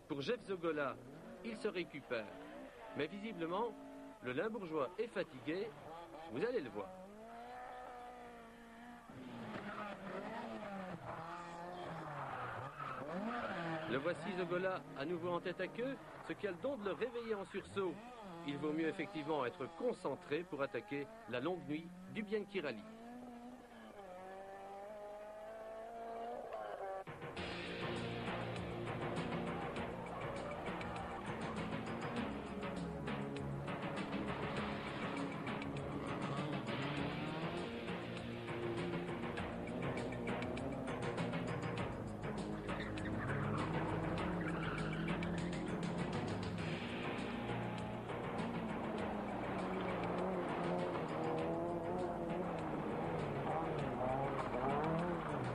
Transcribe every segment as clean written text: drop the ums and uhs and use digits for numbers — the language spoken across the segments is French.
Pour Jeff Zogola, il se récupère. Mais visiblement, le Limbourgeois est fatigué. Vous allez le voir. Le voici Zogola à nouveau en tête à queue, ce qui a le don de le réveiller en sursaut. Il vaut mieux effectivement être concentré pour attaquer la longue nuit du Bianchi Rally.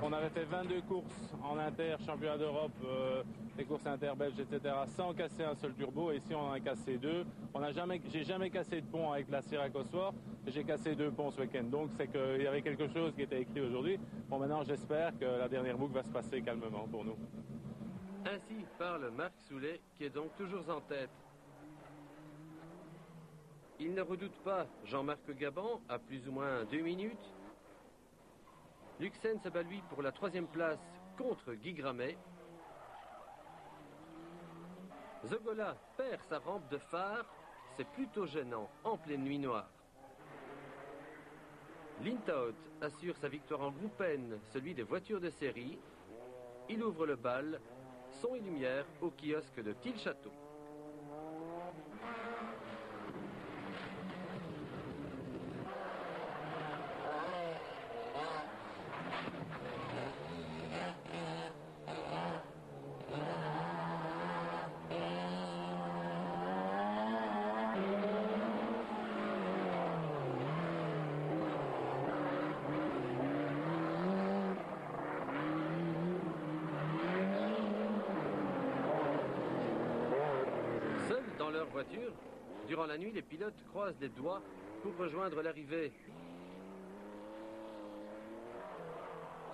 On avait fait 22 courses en inter, championnat d'Europe, les courses inter-belges, etc., sans casser un seul turbo. Et ici, on en a cassé 2. J'ai jamais cassé de pont avec la Sierra Cosworth. J'ai cassé 2 ponts ce week-end. Donc, c'est qu'il y avait quelque chose qui était écrit aujourd'hui. Bon, maintenant, j'espère que la dernière boucle va se passer calmement pour nous. Ainsi parle Marc Soulet, qui est donc toujours en tête. Il ne redoute pas Jean-Marc Gabon à plus ou moins 2 minutes. Luxen se bat lui pour la 3e place contre Guy Gramet. Zogola perd sa rampe de phare. C'est plutôt gênant en pleine nuit noire. Lintaut assure sa victoire en groupe N, celui des voitures de série. Il ouvre le bal, son et lumière au kiosque de Tilchâteau. Voiture. Durant la nuit, les pilotes croisent les doigts pour rejoindre l'arrivée.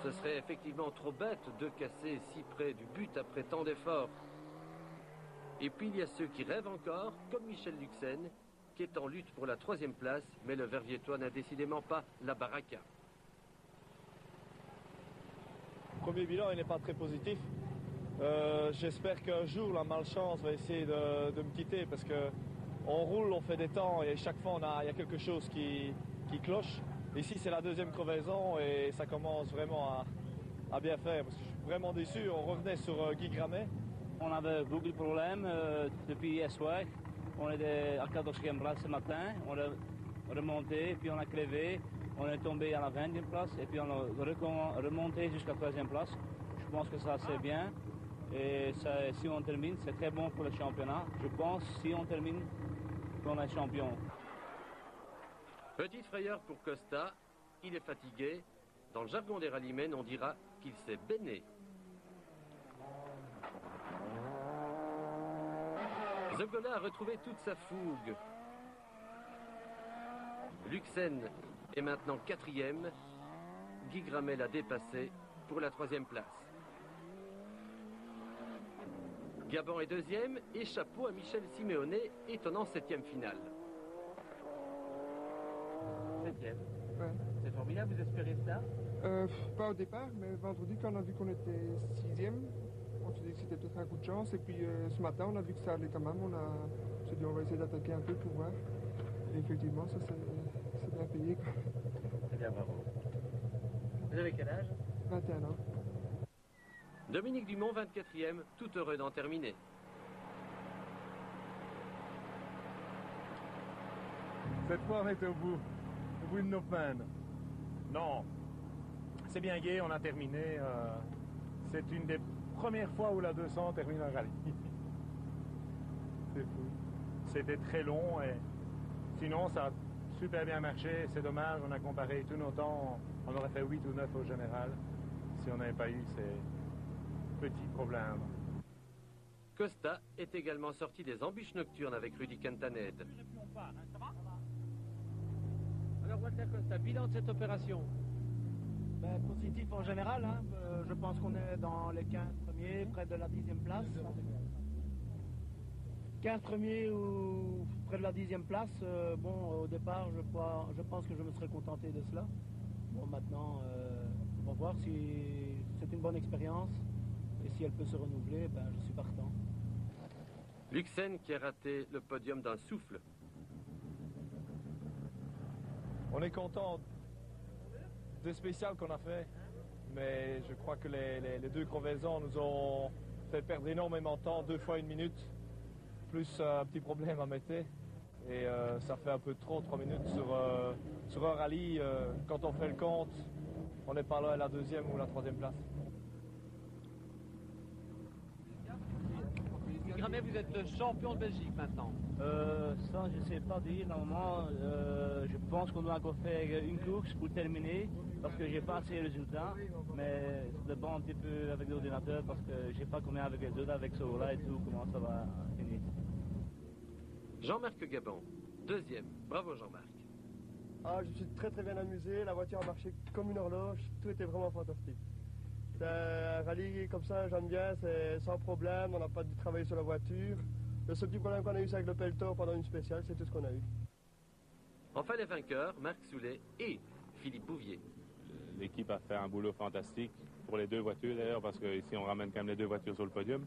Ce serait effectivement trop bête de casser si près du but après tant d'efforts. Et puis il y a ceux qui rêvent encore, comme Michel Luxen, qui est en lutte pour la 3e place, mais le Verviétois n'a décidément pas la baraka. Premier bilan, il n'est pas très positif. J'espère qu'un jour la malchance va essayer de me quitter parce que on roule, on fait des temps et chaque fois il y a quelque chose qui cloche. Ici c'est la 2e crevaison et ça commence vraiment à bien faire parce que je suis vraiment déçu. On revenait sur Guy Gramet. On avait beaucoup de problèmes depuis hier soir. On était à 14e place ce matin, on a remonté, puis on a crevé, on est tombé à la 20e place et puis on a remonté jusqu'à la 3e place. Je pense que ça c'est bien. Et ça, si on termine, c'est très bon pour le championnat. Je pense si on termine, qu'on est champion. Petite frayeur pour Costa, il est fatigué. Dans le jargon des rallymen, on dira qu'il s'est béné. Zogola a retrouvé toute sa fougue. Luxen est maintenant 4e. Guy Gramet l'a dépassé pour la 3e place. Gabon est 2e et chapeau à Michel Simeone, étonnant 7e finale. 7e. Ouais. C'est formidable, vous espérez ça? Pas au départ, mais vendredi, quand on a vu qu'on était 6e, on s'est dit que c'était peut-être un coup de chance. Et puis ce matin, on a vu que ça allait quand même. On s'est dit on va essayer d'attaquer un peu pour voir. Et effectivement, ça c'est bien payé, quoi. C'est bien, bravo. Vous avez quel âge? 21 ans. Dominique Dumont, 24e, tout heureux d'en terminer. Cette fois, on est au bout de nos peines. Non, c'est bien gai, on a terminé. C'est une des premières fois où la 200 termine un rallye. C'est fou. C'était très long et sinon, ça a super bien marché. C'est dommage, on a comparé tous nos temps. On aurait fait 8 ou 9 au général si on n'avait pas eu ces petits problèmes. Costa est également sorti des embûches nocturnes avec Rudy Cantaned. Alors Walter Costa, bilan de cette opération? Positif en général, hein. Je pense qu'on est dans les 15 premiers, près de la 10e place. 15 premiers ou près de la 10e place, bon, au départ, je pense que je me serais contenté de cela. Bon, maintenant, on va voir si c'est une bonne expérience et si elle peut se renouveler, ben, je suis partant. Luxen qui a raté le podium d'un souffle. On est content des spéciales qu'on a fait, mais je crois que les deux crevaisons nous ont fait perdre énormément de temps, 2 fois 1 minute, plus un petit problème à Mété. Et ça fait un peu trop, 3 minutes sur un rallye. Quand on fait le compte, on n'est pas là à la 2e ou la 3e place. Gramet, vous êtes le champion de Belgique maintenant. Ça, je ne sais pas dire. Normalement, je pense qu'on doit encore faire une course pour terminer, parce que j'ai pas assez de résultats. Mais ça dépend un petit peu avec l'ordinateur, parce que je sais pas combien avec les autres, avec Sola et tout, comment ça va finir. Jean-Marc Gabon, 2e. Bravo Jean-Marc. Ah, je me suis très bien amusé, la voiture a marché comme une horloge, tout était vraiment fantastique. C'est un rallye comme ça, j'aime bien, c'est sans problème, on n'a pas dû travailler sur la voiture. Le seul petit problème qu'on a eu, c'est avec le pelletor pendant une spéciale, c'est tout ce qu'on a eu. Enfin les vainqueurs, Marc Soulet et Philippe Bouvier. L'équipe a fait un boulot fantastique pour les 2 voitures d'ailleurs, parce qu'ici on ramène quand même les 2 voitures sur le podium.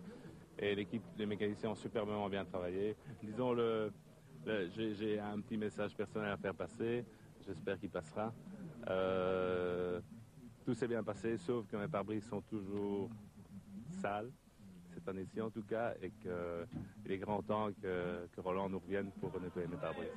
Et l'équipe, les mécaniciens ont superbement bien travaillé. Disons, j'ai un petit message personnel à faire passer. J'espère qu'il passera. Tout s'est bien passé, sauf que mes pare-brises sont toujours sales, cette année-ci en tout cas, et qu'il est grand temps que Roland nous revienne pour nettoyer mes pare-brises.